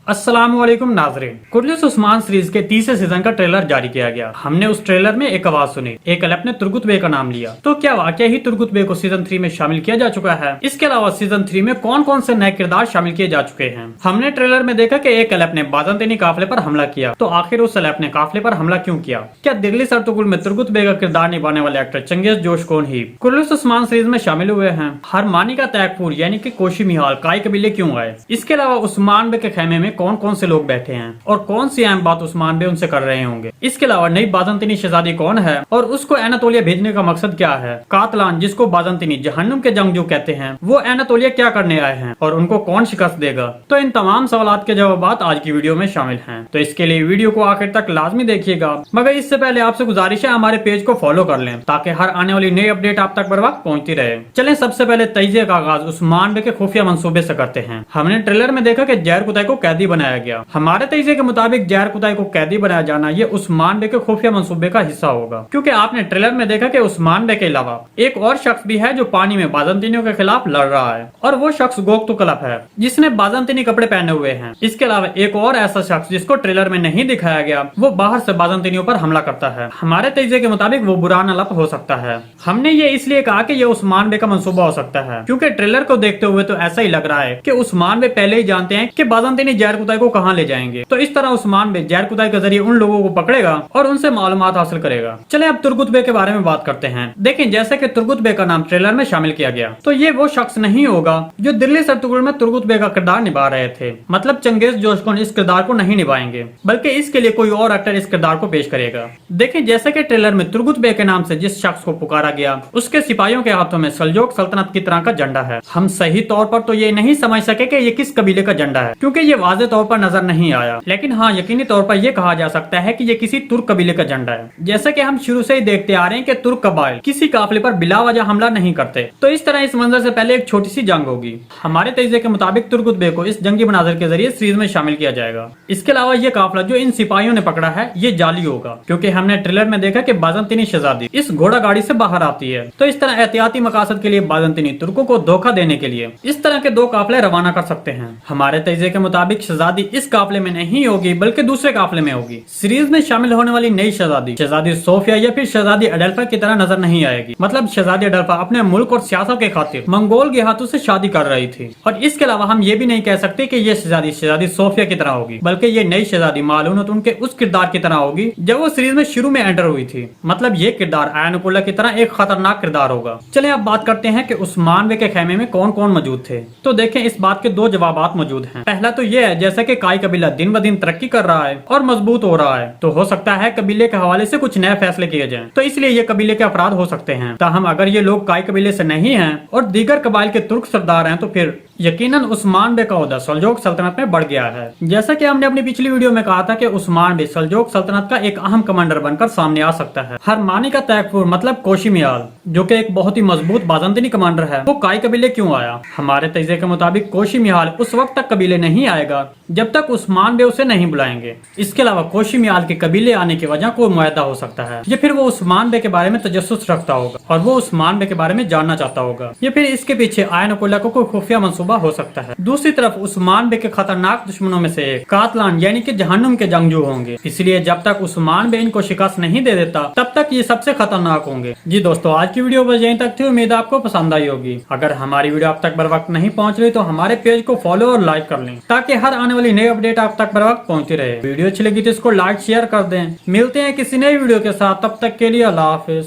अस्सलामुअलैकुम नाज़रीन, कुर्लिस उस्मान सीरीज के तीसरे सीजन का ट्रेलर जारी किया गया। हमने उस ट्रेलर में एक आवाज सुनी, एक क्लब ने तुर्गुत बे का नाम लिया। तो क्या वाकई ही तुर्गुत बे को सीजन 3 में शामिल किया जा चुका है? इसके अलावा सीजन 3 में कौन कौन से नए किरदार शामिल किए जा चुके हैं? हमने ट्रेलर में देखा कि एक क्लब ने बाज़ंतीनी काफिले पर हमला किया, तो आखिर उस क्लब ने काफिले पर हमला क्यों किया? क्या दिल्ली सरतुगुल में तुर्गुत बे का किरदार निभाने वाले एक्टर चंगेज जोशकोन ही कुर्लिस उस्मान सीरीज में शामिल हुए हैं? हरमानी का तैगपुर यानी कि कोशी मिहाल काई कबीले क्यों आए? इसके अलावा उस्मान बे के खेमे में कौन कौन से लोग बैठे हैं और कौन सी अहम बात उस्मान बे उनसे कर रहे होंगे? इसके अलावा नई बाज़ंतीनी शहजादी कौन है और उसको एनातोलिया भेजने का मकसद क्या है? कातलान जिसको बाज़ंतीनी जहन्नुम के जंगजू कहते हैं, वो एनातोलिया क्या करने आए हैं और उनको कौन शिकस्त देगा? तो इन तमाम सवालात के जवाब आज की वीडियो में शामिल हैं। तो इसके लिए वीडियो को आखिर तक लाजमी देखिएगा। मगर इससे पहले आपसे गुजारिश है हमारे पेज को फॉलो कर लें ताकि हर आने वाली नई अपडेट आप तक बर वक्त पहुंचती रहे। चलें सबसे पहले तजिए का आगाज उस्मान बे के खुफिया मंसूबे से करते हैं। हमने ट्रेलर में देखा कि जहर कुतई को कैदी बनाया गया। हमारे तजिए के मुताबिक जहर कुतई को कैदी बनाया जाना ये उस्मान बे के खुफिया मंसूबे का हिस्सा होगा, क्योंकि आपने ट्रेलर में देखा कि उस्मान बे के अलावा एक और शख्स भी है जो पानी में बाज़ंतीनियों के खिलाफ लड़ रहा है, और वो शख्स गोकतुकलब है जिसने बाज़ंतीनी कपड़े पहने हुए हैं। इसके अलावा एक और ऐसा शख्स जिसको ट्रेलर में नहीं दिखाया गया, वो बाहर से बाज़ंतीनियों पर हमला करता है। हमारे तजिए के मुताबिक वो बुरान अलप हो सकता है। हमने ये इसलिए कहा कि ये उस्मान बे का मंसूबा हो सकता है क्योंकि ट्रेलर को देखते हुए तो ऐसा ही लग रहा है कि उस्मान बे पहले ही जानते हैं कि बाज़ंतीनी जहर कुतई को कहां ले जाएंगे। तो इस तरह उस्मान बे जहर कुतई के जरिए उन लोगों को पकड़ेगा और उनसे मालूमात हासिल करेगा। चले अब तुर्गुत बे के बारे में बात करते हैं। देखें, जैसे कि तुर्गुत बे का नाम ट्रेलर में शामिल किया गया, तो ये वो शख्स नहीं होगा जो दिल्ली सरतुगुल में तुर्गुत बे का किरदार निभा रहे थे। मतलब चंगेज जोशकोन इस किरदार को नहीं निभाएंगे, बल्कि इसके लिए कोई और एक्टर इस किरदार को पेश करेगा। देखें, जैसे कि ट्रेलर में तुर्गुत बे के नाम से जिस शख्स को पुकारा गया, उसके सिपाहियों के हाथों में सल्जोक सल्तनत की तरह का झंडा है। हम सही तौर पर तो ये नहीं समझ सके कि ये किस कबीले का झंडा है, क्योंकि ये वाज़े तौर पर नजर नहीं आया। लेकिन हाँ, यकीनी तौर पर यह कहा जा सकता है कि ये किसी तुर्क कबीले का झंडा है। जैसे कि हम शुरू से ही देखते आ रहे हैं कि तुर्क कबाइल किसी काफिले पर बिला वजह हमला नहीं करते। तो इस तरह इस मंजर से पहले एक छोटी सी जंग होगी। हमारे तजिए के मुताबिक तुर्गुत बे को इस जंगी मनाजर के जरिए सीरीज में शामिल किया जाएगा। इसके अलावा ये काफिला जो इन सिपाहियों ने पकड़ा है ये जाली होगा, क्योंकि हमने ट्रेलर में देखा कि बाज़ंतीनी शहजादी इस घोड़ा गाड़ी से बाहर आती है। तो इस तरह एहतियाती मकासद के लिए बाज़ंतीनी तुर्कों को धोखा देने के लिए इस तरह के दो काफिले रवाना कर सकते हैं। हमारे तजिए के मुताबिक शहजादी इस काफिले में नहीं होगी बल्कि दूसरे काफिले में होगी। सीरीज में शामिल होने वाली नई शहजादी सोफिया या फिर शहजादी अडल्फा की तरह नजर नहीं आएगी। मतलब शहजादी अडल्फा अपने मुल्क और सियासत के खातिर मंगोल के हाथों से शादी कर रही थी। और इसके अलावा हम ये भी नहीं कह सकते कि ये शहजादी सोफिया की तरह होगी, बल्कि ये नई शहजादी मालूनत उनके उस किरदार की तरह होगी जब वो सीरीज में शुरू में एंटर हुई थी। मतलब ये किरदार आयनुकुल्ला की तरह एक खतरनाक किरदार होगा। चले अब बात करते हैं कि उस्मान बे के खेमे में कौन कौन मौजूद थे। तो देखें, इस बात के दो जवाबात मौजूद हैं। पहला तो ये है, जैसे कि काई कबीला दिन ब दिन तरक्की कर रहा है और मजबूत हो रहा है, तो हो सकता है कबीले के हवाले से कुछ नए फैसले किए जाएं। तो इसलिए ये कबीले के अफराद हो सकते हैं। ताहम अगर ये लोग काई कबीले से नहीं हैं और दीगर कबाइल के तुर्क सरदार हैं, तो फिर यकीनन उस्मान बे का ओहदा सल्जोक सल्तनत में बढ़ गया है। जैसा कि हमने अपनी पिछली वीडियो में कहा था कि उस्मान बे सल्जोक सल्तनत का एक अहम कमांडर बनकर सामने आ सकता है। हरमानी का तैगपुर मतलब कोशी मियाल, जो कि एक बहुत ही मजबूत बाज़ंतीनी कमांडर है, वो काई कबीले क्यों आया? हमारे तजिए के मुताबिक कोशी मियाल उस वक्त तक कबीले नहीं आएगा जब तक उस्मान बे उसे नहीं बुलाएंगे। इसके अलावा कोशी मियाल के कबीले आने की वजह कोई मुआहदा हो सकता है, या फिर वो उस्मान बे के बारे में तजस्सुस रखता होगा और वो उस्मान बे के बारे में जानना चाहता होगा, या फिर इसके पीछे आयनुकुल्ला को कोई खुफिया मंसूबा हो सकता है। दूसरी तरफ उस्मान बे के खतरनाक दुश्मनों में से एक कातलान यानी कि जहन्नुम के जंगजू होंगे। इसलिए जब तक उस्मान बे इनको शिकस्त नहीं दे देता तब तक ये सबसे खतरनाक होंगे। जी दोस्तों, आज की वीडियो बस यहीं तक थी। उम्मीद आपको पसंद आई होगी। अगर हमारी वीडियो आप तक बर वक्त नहीं पहुंच रही तो हमारे पेज को फॉलो और लाइक कर लें ताकि हर आने वाली नई अपडेट आप तक बर वक्त पहुंचती रहे। वीडियो अच्छी लगी तो इसको लाइक शेयर कर दें। मिलते हैं किसी नई वीडियो के साथ, तब तक के लिए अल्लाह हाफिज।